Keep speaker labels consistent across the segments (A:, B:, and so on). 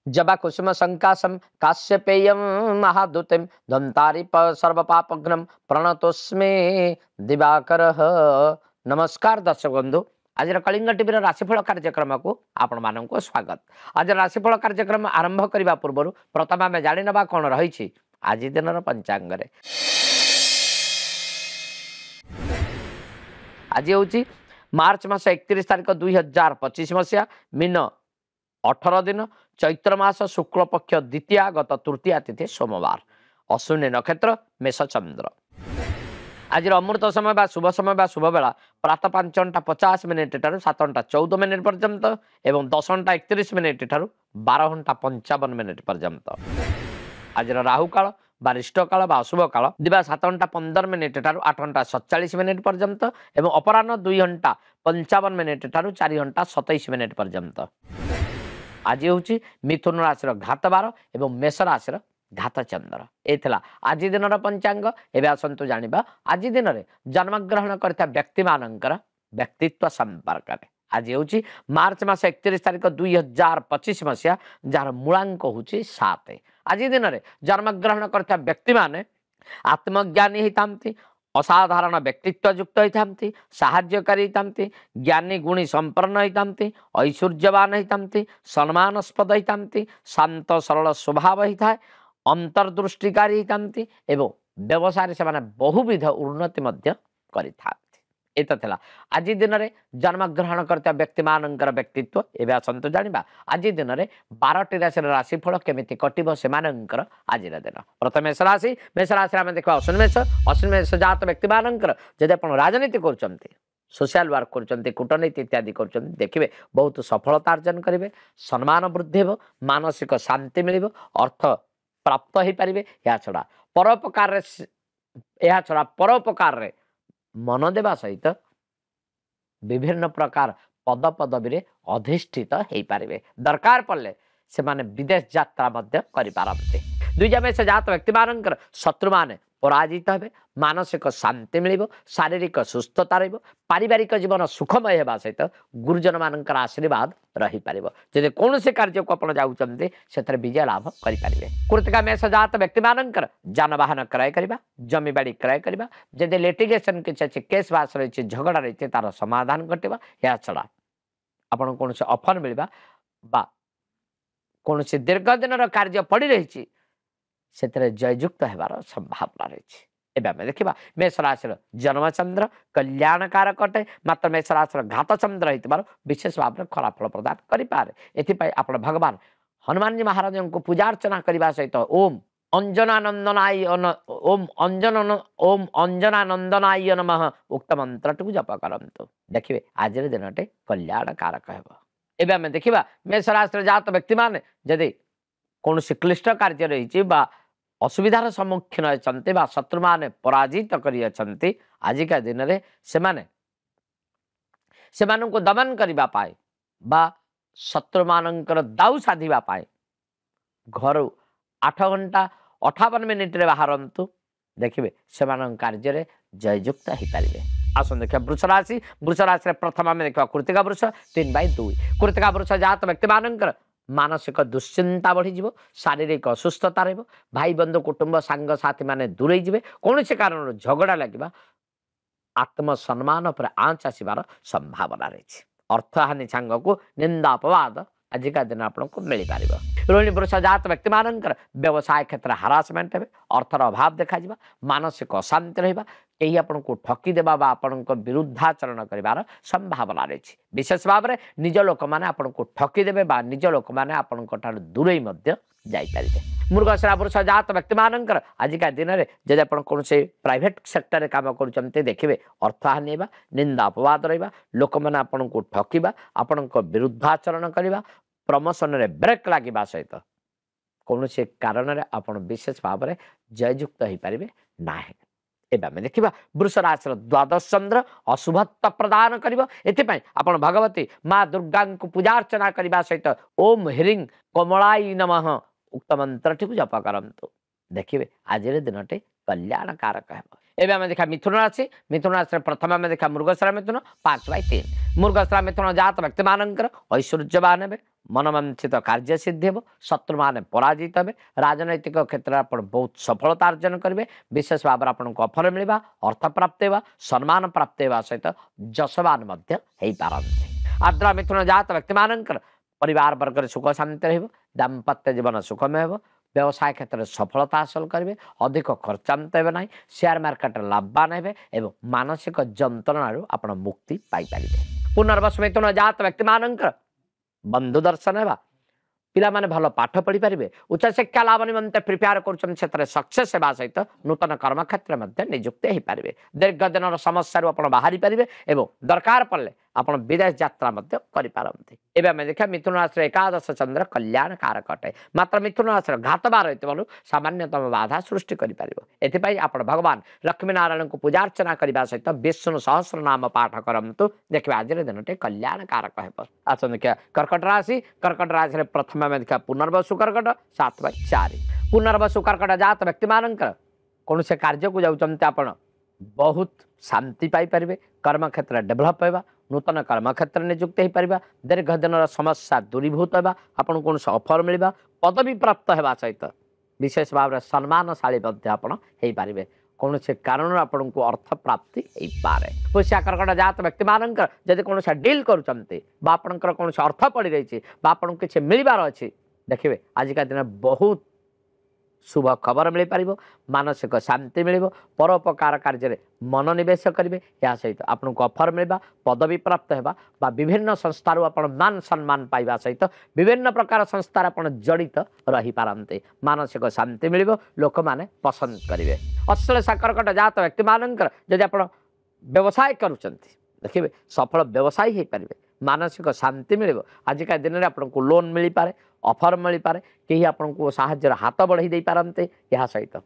A: जबा कुसुम संकाशम काश्यपेयम महादूतिम धंतारी सर्वपापघ्नम प्रणतोस्मे दिवाकर। नमस्कार दर्शक बंधु, आज कलिंग टीवी राशिफल कार्यक्रम को आपण मानक स्वागत। आज राशिफल कार्यक्रम आरंभ करने पूर्व प्रथम आम जाणीना कौन रही आज दिन पंचांग। आज हूँ मार्च मास 31 तारिख 2025 मसीहा मीन 18 दिन चैत्र मास शुक्ल पक्ष द्वितीया गत तृतीया तिथि सोमवार अश्विनी नक्षत्र मेष चंद्र। आज अमृत समय बा शुभ समय बा शुभ बेला प्रातः 5:50 ठारू 7:14 पर्यंत एवं 10:31 ठारू 12:55 पर्यंत। आज राहु काल बारिष्ट काल बा अशुभ काल दिवा 7:15 ठारू 8:47 पर्यंत एवं अपराह्न 2:55 ठारू 4:27 पर्यंत। आज हूँ मिथुन राशि घात बार एवं मेष राशि घात चंद्र। ये आज दिन पंचांग। एवं आसतु जाना आज दिन में जन्मग्रहण करता व्यक्ति मानकर व्यक्तित्व संपर्क में। आज हूँ मार्च मास 31 तारिख 2025 मसीहा जार मूलांक हूँ 7। आज दिन में जन्मग्रहण करता व्यक्ति माने आत्मज्ञानी होता, असाधारण व्यक्तित्व युक्त होती, साहाय्यकारी होती, ज्ञानी गुणी संपन्न होती, ऐश्वर्यवान होती, सम्मानस्पद होती, शांत सरल स्वभाव होता है, अंतर्दृष्टिकारी होती एवं व्यवसाय से बहुविध उन्नति करता। आज दिन में जन्मग्रहण करता व्यक्ति मानकर व्यक्तित्व। एवं आसतु जाना आज दिन में 12टी राशि राशिफल केमी कटो से आज दिन। प्रथम मेष राशि आम देखा अश्विनी मेष। अश्विनी मेष जात व्यक्ति मानकर जदि आप राजनीति कर सोशल वर्क कर कूटनीति इत्यादि कर देखिए बहुत सफलता अर्जन करेंगे, सम्मान वृद्धि हो, मानसिक शांति मिल, अर्थ प्राप्त हो पारे। या छड़ा परोपकार मन देवा सहित विभिन्न प्रकार पद पदवी अधिष्ठित हो पारे। दरकार पड़े से माने विदेश यात्रा करें। द्विजा मेष जात व्यक्ति मानकर शत्रु माने पराजित हे, मानसिक शांति मिल, शारीरिक सुस्थता रही, पारिवारिक जीवन सुखमय होगा सहित गुरुजन मानकर आशीर्वाद रही पार। जब कौन से कार्य को आप जाऊँच से विजय लाभ करें। कृतिका मेष जात व्यक्ति मानकर जानवाहन क्रय करवा, जमी बाड़ी क्रय करवा, जदि लिटिगेशन किसी अच्छे केस बास रही झगड़ा रही तार समाधान घटवा। या छड़ा आपन कौन से ऑफर मिलवा बा कौन से दीर्घ दिन कार्य पड़ी रही से जययुक्त होवार संभावना रही। एवं देखा मेष राशि जन्मचंद्र कल्याणकारक अटे, मात्र मेष राशि घात चंद्र होता विशेष भाव में खराब फल प्रदान करें। एपाई आप भगवान हनुमान जी महाराज को पूजा अर्चना करने सहित ओम अंजनानंदनाय ओम अंजनानंदनाय नमः उक्त मंत्र टी जप करंतु। देखिए आज दिनटे कल्याणकारक हो। एवं आम देखा मेष राशि जात व्यक्ति मान जदि कौन से क्लिष्ट कार्य रही असुविधार सम्मुखीन होती शत्रु माने पराजित कर आजिका दिन में से दमन करने शत्रु मानकर दाऊ साधा घर 8:58 बाहरतु। देखिए से कार्य जययुक्त हो पारे। आस देखा वृष राशि प्रथम आम देखा कृतिका वृष 3/2। कृतिका वृष जात व्यक्ति मानकर मानसिक दुश्चिंता बढ़ीज, शारीरिक असुस्थता रही, भाई बंधु कुटुंब सांग साथी माने दूरे जाए, कौन से कारण झगड़ा लगे, आत्मसम्मान पर आँच आसबार संभावना रही। अर्थहानि सांग को निंदा अपवाद आजिका दिन आपको मिल पार। रोहिणी वृष जात व्यक्ति मानकर व्यवसाय क्षेत्र हारासमेंट हे, अर्थर अभाव देखा, मानसिक अशांति रहा, कहीं आपन को ठकीदेवा आपण विरुद्धाचरण कर संभावना रही। विशेष भाव में निज लोक मैंने आपन को ठकीदेवे निज लोक मैंने आपण दूरे जापारे। मृगशिरा वृष जात व्यक्ति मानकर आजिका दिन में जब आप कौन से प्राइवेट सेक्टर में काम कर देखिए अर्थहानि निंदा अपवाद रहा, लोक मैंने आपन को ठकीबा आपण विरुद्धाचरण करवा, प्रमोशन रे ब्रेक लगे सहित कौन से कारण आप विशेष भाव में जययुक्त हो पारे ना। एवं देखा वृष राशि द्वादश चंद्र अशुभत्व प्रदान कर भगवती माँ दुर्गा को पूजा अर्चना करने सहित ओम ह्रीं कमलाय नमः उक्त मंत्र टी जप करंतु। देखिए आज दिनटे कल्याणकारक है। एवं आम देखा मिथुन राशि प्रथम आम देखा मृगशिरा मिथुन 5/3। मृगशिरा मिथुन जात व्यक्ति मानकर ऐश्वर्यवान हे, मनवांछित कार्य सिद्धि हे शत्रु मैंने पराजित हे राजनैतिक क्षेत्र में आप बहुत सफलता अर्जन करेंगे विशेष भाव में आपको अफर मिलवा अर्थ प्राप्त होगा सम्मान प्राप्त होगा सहित जशवान पारती आर्द्रा मिथुन जात व्यक्ति मानकर परिवार वर्ग सुख शांति दाम्पत्य जीवन सुखमय हो व्यवसाय क्षेत्र में सफलता हासिल करेंगे अधिक खर्चांत हे ना शेयर मार्केट लाभवान हे एवं मानसिक जंत्रणा आप मुक्ति पाइपर पुनर्वस मिथुन जात व्यक्ति मानकर बंधु दर्शन है पिला माने भल पाठ पढ़ी पारे उच्च शिक्षा लाभ निमंते प्रिपेयर कर सक्सेस होगा सहित नूतन कर्म क्षेत्र में नियुक्त हो पारे दीर्घ दिन समस्या आप बाहरी पारे और दरकार पड़े आप विदेश यात्रा करपारती एवं आम देखा मिथुन राशि एकादश चंद्र कल्याण कारक अटे मात्र मिथुन राशि घात बार रही सामान्यतम बाधा सृष्टि कर आप भगवान लक्ष्मी नारायण को पूजा अर्चना करने सहित विष्णु सहस्र नाम पाठ करतु देखिए आज दिन टे कल्याण कारक है आसन देखिए कर्कट राशि प्रथम आम देखा पुनर्वसु कर्कट 7/4 पुनर्वसु कर्कट जात व्यक्ति मान कौन से कार्य को जाऊँच आप बहुत शांति पाइपर कर्म क्षेत्र डेभलप होगा नूतन कर्म क्षेत्र नियुक्त हो पार दीर्घ दिन समस्या दूरीभूत होगा आपन कौन से अफर मिलवा पदवी प्राप्त होगा सहित विशेष भाव में सम्मानशाली पारे कौन से कारण आपन को अर्थ प्राप्ति हो पाए पुष्या कर्कट जात व्यक्ति मानकर जब कौन से डील करपणकर कौन से अर्थ पड़ रही आपन किसी मिलबार अच्छी देखिए आजिका दिन बहुत शुभ खबर मिल पार मानसिक शांति मिल परोपकार कार्य मनोनिवेश करेंगे या सहित आपन को अफर मिलवा पदवी प्राप्त होगा विभिन्न संस्थार आप मान सम्मान पाइबा सहित विभिन्न प्रकार संस्थार आप जड़ित रही पारते मानसिक शांति मिल लोक मैंने पसंद करेंगे अश्लेषा कर्कट जात व्यक्ति मानकर जब आप व्यवसाय करुँच देखिए सफल व्यवसायी हो पारे मानसिक शांति मिल आजिका दिन में आपको लोन मिल पारे अफर मिल पारे कहीं आपको साहाय्य हाथ बढ़ाई दे पारते या सहित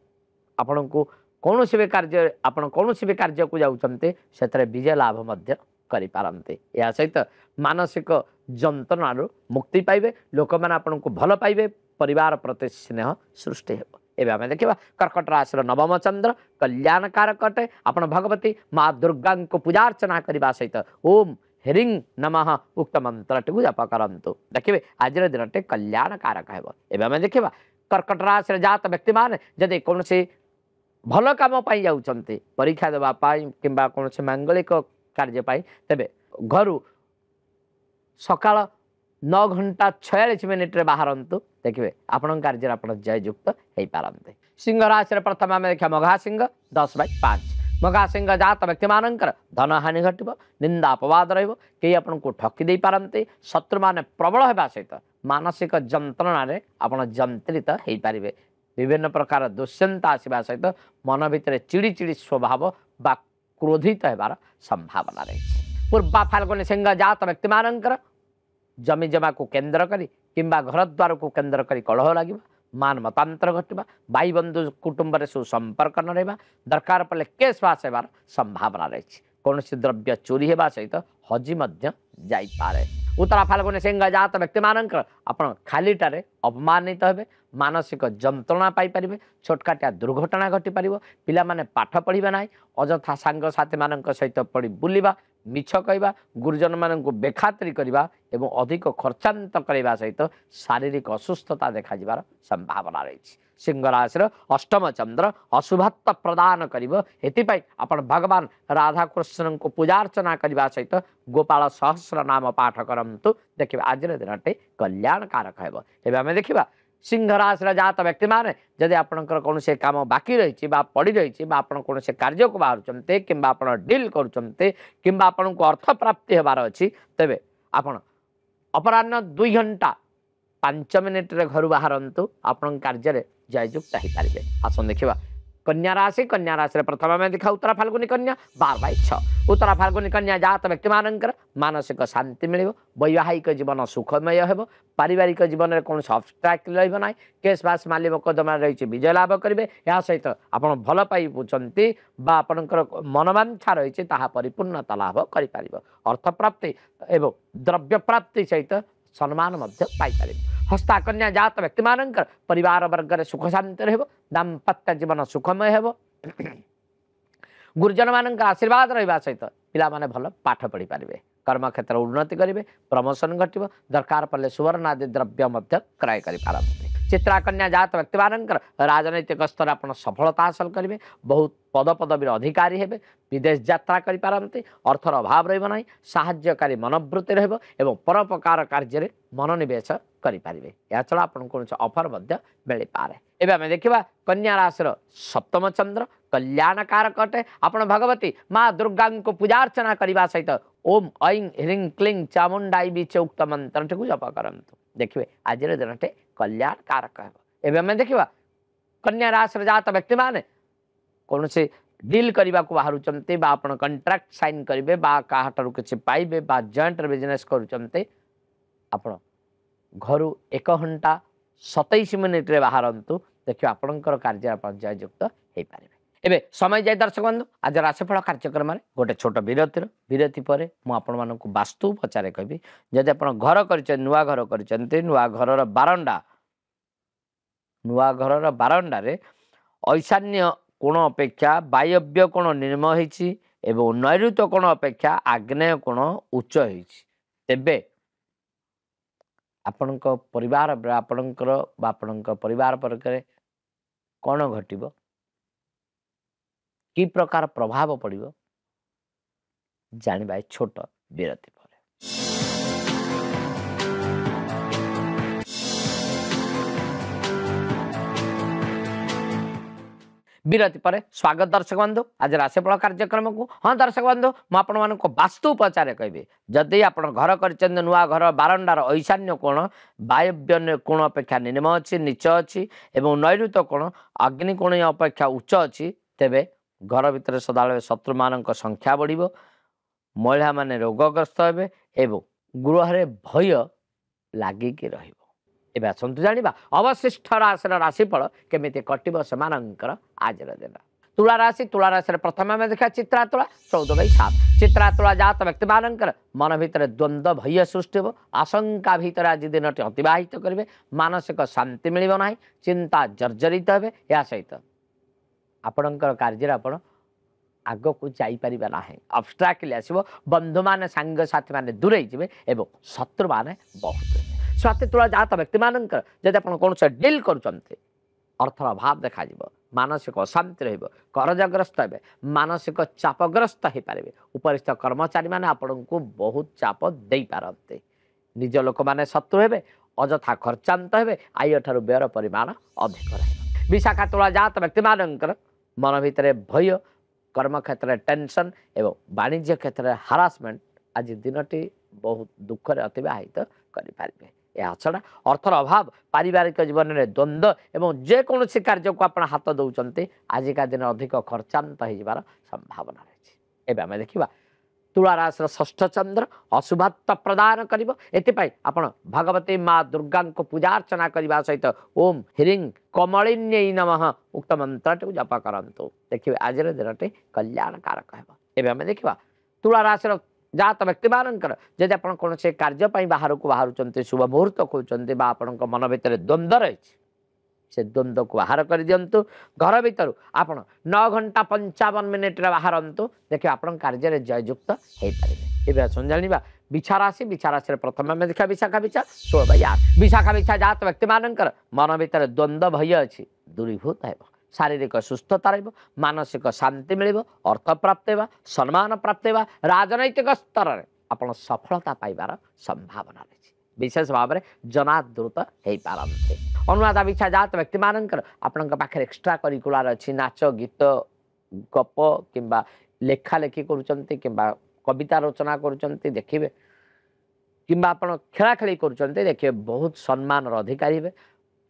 A: आपण को कौन भी कार्य आप कौन भी कार्य को जाऊँचे से विजय लाभ करते या सहित मानसिक जंत्रणा मुक्ति पाइबे लोक मैंने आपको भल पाइबे परिवार प्रति स्नेह सृष्टि हो एवं आम देखा कर्कट राशि नवम चंद्र कल्याण कारक अटे आप भगवती माँ दुर्गा को पूजा अर्चना करने सहित ओम हेरिंग नमः उक्त मंत्र टी जप करतु देखिए आज दिन टे कल्याण कारक है आम देखा कर्कट राशि जात व्यक्ति मान जदि कौन से भल कम जाऊँच परीक्षा देवाई कि कौन से मांगलिक कार्य तेरे घर सका 9:46 बाहरतु देखिए आपण कार्य आप जययुक्त हो पारते सिंह राशि प्रथम आम देखा मघा सिंह 10/5 मघा सिंह जात व्यक्ति मानकर धन हानि घट निंदा अपवाद रही आपको ठकी दे पारते शत्रु मैंने प्रबल होगा सहित मानसिक जंत्रणा आप जंत्रित हो पारे विभिन्न प्रकार दुश्चिंता आसवा सहित मन भितर चिड़ी चिड़ी स्वभाव बा क्रोधित होबार संभावना रही पूर्वा फाल्गुनी सिंह जात व्यक्ति मानकर जमी जमा को केन्द्र करी किंबा घर द्वार को केन्द्र करी कलह लगे मान मतांतर घटवा भाई बंधु कुटुंब सुसंपर्क न रहा दरकार पड़े केस बास होबार संभावना रही कौन सी द्रव्य चोरी होगा सहित हजि जापे उत्तरा फाल्गुनी सिंह जात व्यक्ति मानकर आप खालीटारे अपमानित हे मानसिक जंत्रणा पाइपर छोटकाटिया दुर्घटना घटी पार पिला माने पाठ पढ़े ना अजथा सांगसाथी मान सहित पड़ी बुलवा मिछ कहवा गुरुजन मान बेखातरी करवा एवं अधिक खर्चांत करने सहित शारीरिक असुस्थता देखा संभावना रही सिंह राशि अष्टम चंद्र अशुभत्व प्रदान कर भगवान राधाकृष्ण को पूजा अर्चना करने सहित गोपाल सहस्र नाम पाठ करतु देखिए आज दिन टे कल्याण कारक है आम देखा सिंह राशि जात व्यक्ति माने जदि आपंकर कौन से काम बाकी रही पड़ी रही कौन से कार्य को बाहर कि डील कर अर्थ प्राप्ति होबार अच्छी तेरे आप अपराह्न 2 घंटा 5 मिनिट घर बाहरतु आपण कार्य जययुक्त हो पारे आसन देखा कन्या राशि प्रथम आम देखा उत्तरा फाल्गुनी कन्या 12/6 उत्तरा फाल्गुनी कन्या जात व्यक्ति मानकर मानसिक शांति मिल वैवाहिक जीवन सुखमय हो पारिवारिक जीवन में कौन ऑब्स्ट्रैकल रही केस बास माली मकदमा रही विजय लाभ करेंगे या सहित आप भल पाई बुझती आपंकर मनोवांछा रही परिपूर्णता लाभ कर अर्थ प्राप्ति एवं द्रव्य प्राप्ति सहित सम्मान पाइपर हस्ता कन्या जात व्यक्ति मानकर परिवार वर्ग सुख शांति रह दाम्पत्य जीवन सुखमय हो गुरुजन मान आशीर्वाद रहा सहित पिला माने भल पाठ पढ़ी पारे कर्म क्षेत्र उन्नति करेंगे प्रमोशन घटो दरकार पड़े सुवर्ण आदि द्रव्य क्रय कर चित्रा कन्या जात व्यक्ति मान राजनैतिक स्तर आप सफलता हासिल करेंगे बहुत पद पदवीर अधिकारी हे विदेश यात्रा करें अर्थर अभाव रहा साहाय्यकारी मनोवृत्ति रहा परोपकार कार्य मनोनिवेश करेंगे या छड़ा आपको कौन अफर मिल पाए एवं आम देखा कन्या राशि सप्तम चंद्र कल्याणकारक अटे आपण भगवती माँ दुर्गा को पूजा अर्चना करने सहित ओम ऐं ह्रीं क्लीं चामुंडाई बीच उक्त मंत्र को जप करंतु देखिए आज दिन टे कल्याणकारक एवं आम देखा कन्या राशि जात व्यक्ति माने कौन से डील करने को बाहर कंट्राक्ट साइन करेंगे क्या किसी पाइबे जॉइंट बिजनेस करुँचे आपण घर 1 घंटा 27 मिनिट रे बाहरतु देखिए आपणकर कार्य आप जययुक्त हो पारे एवं समय जाए दर्शक बंधु आज राशिफल कार्यक्रम में गोटे छोट विरति पर मुझे वास्तु पचारे कहि जदि आप घर कर नुआ घर कर नुआ घर बारंडा रे ईशान्य कोण अपेक्षा वायव्य कोण निर्म होती नैऋत्य कोण अपेक्षा आग्नेय कोण उच्च होती तेबे आपणक परिवार आपणकर परिवार पर कौन घटब कि प्रकार प्रभाव पड़ो जानिबा छोट विरति पर विरति पर स्वागत दर्शक बंधु आज राशिफल कार्यक्रम को हाँ दर्शक बंधु मुझे वास्तु पचारे कहि जदि आप घर कर नुआ घर बारंडार ईशान्य कोण वायव्य कोण अपेक्षा निम्न अच्छी नीच अच्छी नैऋत्य कोण अग्नि कोण अपेक्षा उच्च अच्छी तेबे घर भितर सदाबले शत्रु मान संख्या बढ़ महिला माने रोगग्रस्त हे गृह भय लागिकी रहिबो एबे आसंतु जानिबा अवशिष्ट राशि राशिफल केमिति कटिबो सेमानंकर आज दिन तुला राशि प्रथम आम देखा चित्रा तुला 14/7 चित्रा तुला जात व्यक्ति मानकर मन भितर द्वंद्व भय सृष्टि हो आशंका भितर आज दिन टी अतिवाहित करेंगे मानसिक शांति मिल ना चिंता जर्जरित हे या सहित आपणकर कार्य आपण आग को जापर ना अब्स्ट्राक्टली आसो बंधु मान सांग साथी मैंने दूरे एवं शत्रु मैंने बहुत स्वाति तुला जात व्यक्ति मानकर जब आप कौन से डील करुँचे अर्थर अभाव देखा मानसिक अशांति रजग्रस्त हे मानसिक चापग्रस्त हो पारे उपरिस्थ कर्मचारी मैंने आपण को बहुत चाप दे पारते निज लोक मैंने शत्रु हे अजथा खर्चांत हे आय ठार व्ययर परिमाण अधिक रहे विशाखा तुला जात व्यक्ति मानकर मन भितर भय कर्म क्षेत्र टेंशन एवं वाणिज्य क्षेत्र हारासमेंट आज दिनटी बहुत दुख अतिवाहित करें यह छड़ा अर्थर अभाव पारिवारिक जीवन में द्वंद्व एवं जेकोसी कार्य को आप हाथ दौरान आजिका दिन अधिक खर्चांत हो संभावना रही है। देखा तुला राशि षष्ठ चंद्र अशुभत्व प्रदान कर भगवती माँ दुर्गा को पूजा अर्चना करने सहित ओम ह्रीं कमलिन्यै नमः उक्त मंत्र को जप करंतु देखिए आज दिन कल्याणकारक है। देखा तुला राशि जात व्यक्ति मानकर जब आप कौन से कार्य बाहर को बाहर शुभ मुहूर्त खोलते मन भितर द्वंद्व रही से द्वंद्व को बाहर कर दिंतु घर भीतर आप 9 घंटा 55 मिनिट बाहरतु देखिए आप कार्य जययुक्त हो पारे जाना बिछा राशि प्रथम आम देखा विशाखा बिछा 16/8 विशाखा बिछा जात व्यक्ति मानकर मन भितर द्वंद्व भय अच्छी दूरीभूत है शारीरिक सुस्थता रही मानसिक शांति मिल अर्थ प्राप्त होगा सम्मान प्राप्त होगा राजनैतिक स्तर में आप सफलता पाइबार संभावना रही विशेष भाव में जनादृत हो पारते अनुराधा बिछा जात व्यक्ति मानकर आपण पाखे एक्सट्रा करिकुलर अच्छी नाच गीत गप किंबा लेखा लेखी करुँच किंबा कविता रचना करुँच देखिए किंबा आपण खेला खेली करुँच देखिए बहुत सम्मान अधिकारी हे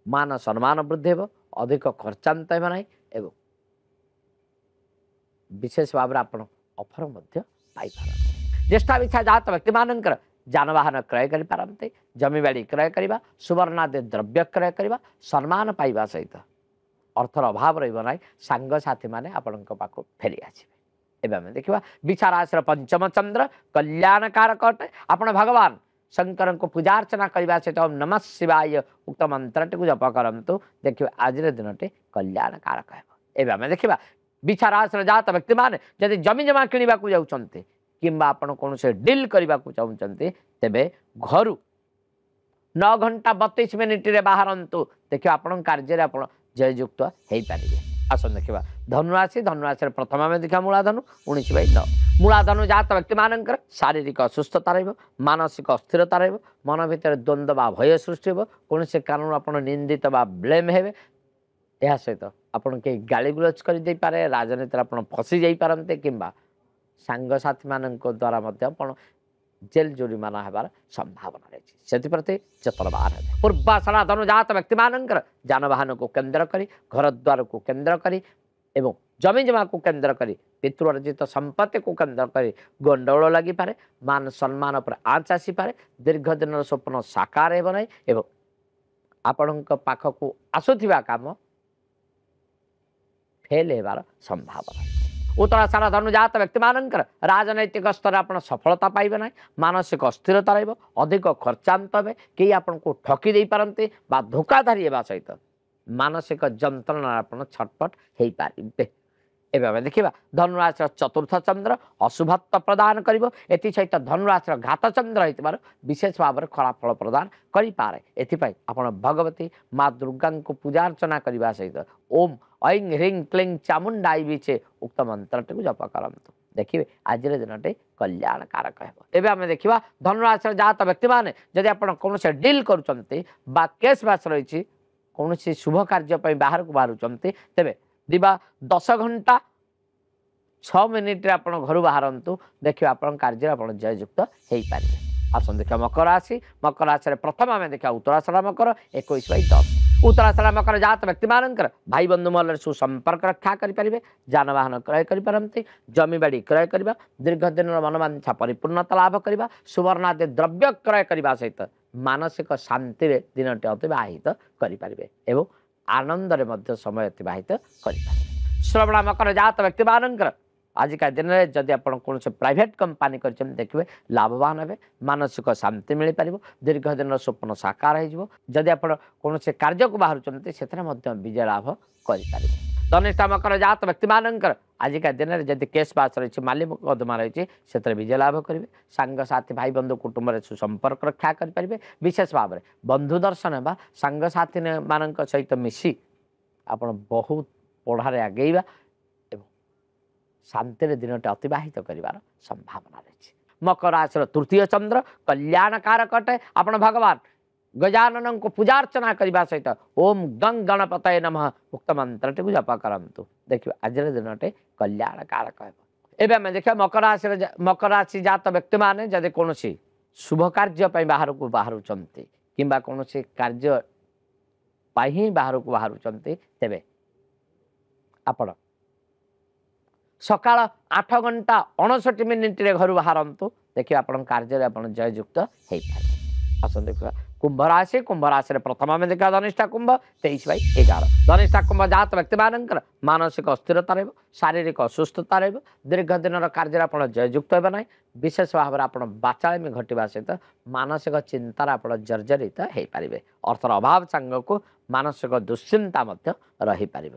A: मान सम्मान वृद्धि हो अधिक खर्चांत हे ना एवं विशेष भाव में आप अफर पाई ज्येष्ठा बिछा जात व्यक्ति मानकर जानवाहन क्रय करते जमीबाड़ी क्रय करवा सुवर्णादि द्रव्य क्रय करवा सम्मान पाइबा सहित अर्थर अभाव रहा सांग साथी मैंने आपण पाक फेरी आसवे एवं देखा बिछा राशि पंचम चंद्र कल्याणकारक अटे आपण भगवान शंकर को पूजा अर्चना करने सहित ओम नमः शिवाय उक्त मंत्र को जप करंतु देखिए आज दिन टे कल्याणकारक है। देखा बिछा राशि जात व्यक्ति माने जदि जमी जमा किणवा जाउछन्ते किंबा आपण कोनसे डील करबा चाहते तेबे घर 9 घंटा 32 मिनिट रे बाहरंतु देखिए आपण कार्य आप जययुक्त हो पारे। आसन देखा धनुराशि धनुराशि प्रथम आम देखा मूलाधनु 19/10 मूलाधनु जात व्यक्ति मानकर शारीरिक असुस्थता मानसिक अस्थिरता मन भितर द्वंद्व बा भय सृष्टि हो कौन से कारण आप निंदित बा ब्लेम हे यह सहित आपड़ कई गाली गुलज कर राजनीति आप फसी जापारते कि सांगसाथी मान द्वारा जेल जुरीमाना होबार संभावना रही से जतनबान है। पूर्वाषाढ़ा धनु जात व्यक्ति मानकर जानवाहन को केन्द्र करी घर द्वार को केन्द्र करी एवं जमी जमा को केन्द्र करी पितृर्जित संपत्ति को केन्द्र करी गंडगोल लगी पारे मान सम्मान पर आँच आसीपे दीर्घ दिन स्वप्न साकार हो ना एवं आपण पाखक आसुवा काम फेल होबार संभावना। उत्तराषाढ़ा धनु जात व्यक्ति मानकर राजनैतिक स्तर आप सफलता पाइबे ना मानसिक अस्थिरता अधिक खर्चांत हे कई आपन को ठकी दे पारते बा धोखाधारी होगा सहित मानसिक जंत्रणा आप छटपट हो पारे। एवं देखा धनुराशि चतुर्थ चंद्र अशुभत्व प्रदान सहित धनुराशि घात चंद्र हो विशेष भाव में खराब फल प्रदान करें। एपाई आप भगवती माँ दुर्गा को पूजा अर्चना करने सहित ओम ऐं ह्रीं क्लीं चामुंडाई बीचे उक्त मंत्र टी जप करतु देखिए आज दिन कल्याणकारक है। आम देखा धनुराशि जात व्यक्ति मैंने जदि आप कौन से डील कर केस बास रही कौन शुभ कार्य बाहर को बाहर तेरे दिवा 10 घंटा 6 मिनिट आप घर बाहरतु देखिए आप कार्य आप जययुक्त हो पारे। आसन देखा मकर राशि प्रथम आम देखा उत्तराषाढ़ा मकर 21/10 उत्तराषाढ़ा मकर जात व्यक्ति मानकर भाई बंधु महल सुसंपर्क रक्षा करें जानवाहन क्रय करते जमी बाड़ी क्रय करवा दीर्घ दिन मनोवांछा परिपूर्णता लाभ करवा सुवर्णादि द्रव्य क्रय करने सहित मानसिक शांति दिनटी अतिबाहित करें एवं आनंद रे समय अतिबाहित करें। श्रवण मकर जात व्यक्ति मानकर आजिका दिन में जदि आप कौन से प्राइवेट कंपनी कर देखिए लाभवान हे मानसिक शांति मिल पार दीर्घ दिन स्वप्न साकार होदि आप कौन से कार्य को बाहर से विजय लाभ करें। धनिष्ठा मकर जात व्यक्ति मानकर आजिका दिन में जदि केस बास रही माली मुकदमा रही से विजय लाभ करेंगे सांगसाथी भाई बंधु कुटुंब सुसंपर्क रक्षा करेंगे विशेष भाव में बंधु दर्शन है सांगसाथी मान सहित मिसी आप बहुत पढ़ारे आगेवा शांति दिन अतिबाहित कर संभावना रही। मकर राशि तृतीय चंद्र कल्याणकारक अटे आप भगवान गजानन को पूजा अर्चना करने सहित ओम गंग गणपत नमः उक्त मंत्र टी जप करतु देखिए आज दिन कल्याणकारक है। आम देखिए मकर राशि जात व्यक्ति मैंने जदि कौन शुभ कार्य बाहर को बाहर कि कौन कार्य ही बाहर को बाहर तेरे आपण सकाळ 8 घंटा 59 मिनिट रे घर बाहरतु देखिए आप कार्य आप जययुक्त हो पारे। आसन देखा कुंभ राशि प्रथम आम देखा धनिष्ठा कुंभ 23/11 धनिष्ठा कुंभ जात व्यक्ति मानकर मानसिक अस्थिरता शारीरिक असुस्थता दीर्घ दिन कार्य आप जययुक्त हो ना विशेष भाव में आप बाचामी घटवा सहित मानसिक चिंतार आप जर्जरित हो पारे अर्थर अभाव सांग को मानसिक दुश्चिंता रही पार।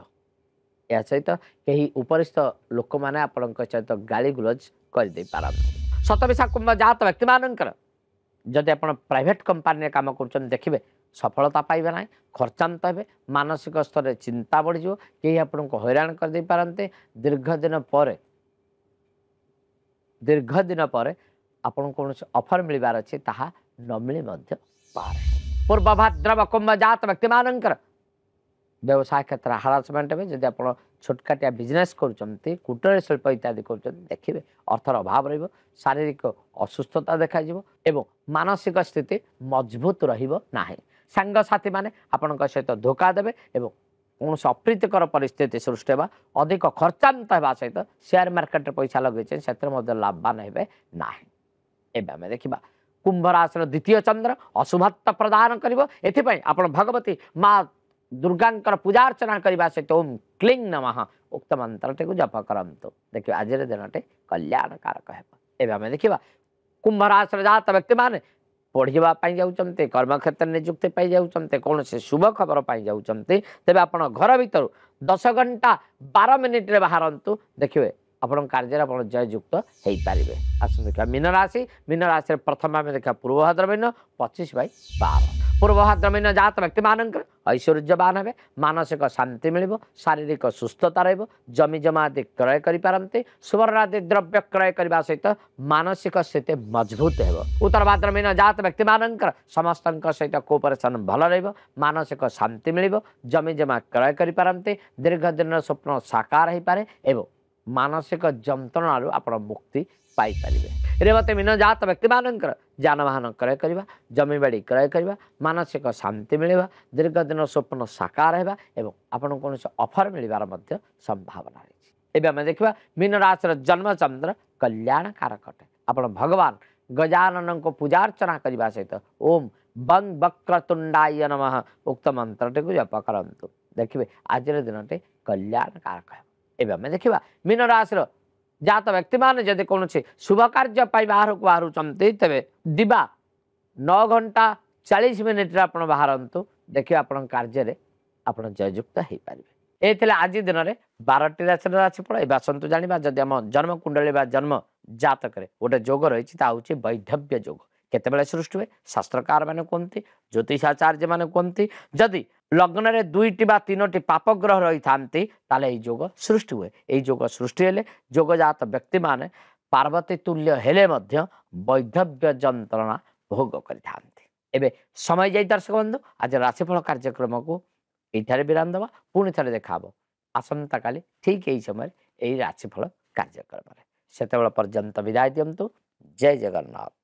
A: या सहित कहीं उपरिस्थ लोक मैंने आपण सहित गाली गुलज करदे पार। शतभिषा कुंभ जात व्यक्ति मानकर जदि आप प्राइवेट कंपनी काम कर देखिए सफलता पाइबे ना खर्चांत हे मानसिक स्तर चिंता बढ़ कहीं आपन को हैरान कर दे पारते दीर्घ दिन पर आपन कौन ऑफर मिलबार अच्छे ताहा न मिली पारे। पूर्व भाद्रव कुंभ जात व्यक्ति मानकर व्यवसाय क्षेत्र हारासमेंट में जब आप छोटकाटिया बिजनेस कर कुटीर शिल्प इत्यादि कर देखिए अर्थर अभाव रही शारीरिक असुस्थता देखा एवं मानसिक स्थिति मजबूत रहा सांगसाथी मैंने आपण सहित धोखा देवे एवं कौन अप्रीतिकर परिस्थिति सृष्टि होगा अधिक खर्चांत होगा सहित शेयर मार्केट पैसा लगे से लाभवान हे ना। एवं देखा कुंभ राशि द्वितीय चंद्र अशुभत्व प्रदान कर भगवती माँ दुर्गा पूजा अर्चना करने सहित ओम क्लीं नमः उक्त मंत्र टी जप करतु देखिए आज दिन कल्याणकारक है। आम देखा कुंभ राशि जात व्यक्ति मैंने पढ़िबा पाई जाउचंते कर्मक्षेत्र नियुक्ति पाई जाउचंते कौन से शुभ खबर पाई जाउचंते तेबे आपण घर भीतर 10 घंटा 12 मिनिट रे बाहरंतु देखिबे आपण कार्य आपण जययुक्त हेई पारिबे। आसन देखा मीन राशि प्रथम आमे देखा पूर्वभाद्र महीना 25/12 पूर्वभाद्र महीना जात व्यक्ति मानकर ऐश्वर्यवान हे मानसिक शांति मिलिबो शारीरिक सुस्थता रहइबो जमी जमा आदि क्रय करि पारंते सुवर्ण आदि द्रव्य क्रय करबा सहित मानसिक स्थिति मजबूत हेबो। उत्तर भाद्र महीना जात व्यक्ति मानकर समस्तक सहित कोऑपरेशन भल रहइबो मानसिक शांति मिलिबो जमी जमा क्रय करि पारंते दीर्घ दिन स्वप्न साकार हेई पारे एवं मानसिक जंत्रणारू आपण मुक्ति पाई पारिबे। रेवती मीन जात व्यक्ति मानकर जानवाहन क्रय करबा जमी बाड़ी क्रय करबा मानसिक शांति मिलवा दीर्घ दिन स्वप्न साकार हेबा एवं आपण कौन ऑफर मिलवार मध्य संभावना रही। एबे आमे देखिबा मीन राशि जन्म चंद्र कल्याण कारक अटे आपण भगवान गजानन को पूजा अर्चना करबा सहित ओम बंग वक्रतुंडाय नमः उक्त मंत्रटे को जप करंतु देखिबे आज दिनटे कल्याण कारक। एवं आमे देखिबा मीन राशि जात व्यक्ति मान जदि कौन शुभ कार्य बाहर को बाहर तेरे दिबा 9 घंटा 40 मिनिट आप बाहरतु देखिए आप कार्य आप जययुक्त हो पारे। ये आज दिन में 12टी राशिफल आसतु जाना जदि आम जन्म कुंडली जन्म जातक गोटे जोग रही हूँ वैधव्य जोग केतबेले सृष्टि हुए शास्त्रकार मैंने कहते ज्योतिषाचार्य मैंने कहते जदि लग्न रे 2टी बा 3टी पाप ग्रह रही था जोग सृष्टि हुए। यही जोग सृष्टि हेले जोगजात व्यक्ति माने पार्वती तुल्य हेले मध्य वैधव्य जंत्रणा भोग करें। समय जाई दर्शक बंधु आज राशिफल कार्यक्रम को ये विराम दवा पुणी थे देखा आसंता काली ठीक यही समय यही राशिफल कार्यक्रम से पर्यंत विदाय दिंतु। जय जगन्नाथ।